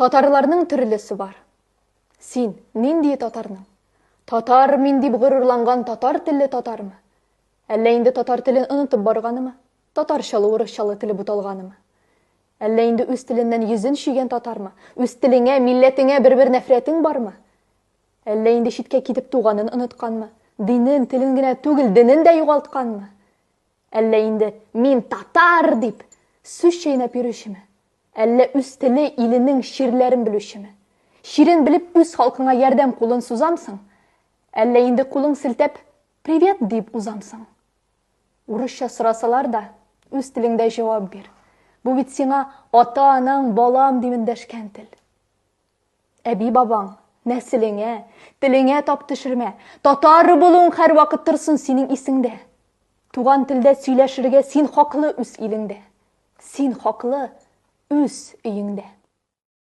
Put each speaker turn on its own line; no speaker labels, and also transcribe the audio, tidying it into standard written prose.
Татарларның төрлесе бар. Син нинди татарның? Татар мин дип горурланган татар телле татармы? Әллә инде татар телен онытып барганымы? Татарчалы, урысчалы теле буталганымы? Әллә инде үз теленнән йөзен сөйгән татармы? Үз телеңә, милләтеңә бер-бер нәфрәтең бармы? Әллә инде читкә китеп туганын онытканмы? Динен, телен генә түгел, денен дә югалтканмы? Әллә инде мин татар дип сүз чәйнәп йөрүчеме? Әллә үз теле, иленең ширләрен белүчеме? Ширен белеп үз халкыңа ярдәм кулын сузамсың? Әллә инде кулың селтәп «Привет» дип узамсың? Урысча сорасалар да, үз телеңдә җавап бир. Бу бит сиңа ата-анаң, балам дип эндәшкән тел. Әби-бабаң, нәселеңә, телеңә тап төшермә. Татар булуың һәр вакыт торсын синең исеңдә. Туган телдә сөйләшергә син хаклы үз илеңдә. Син хаклы үз өеңдә.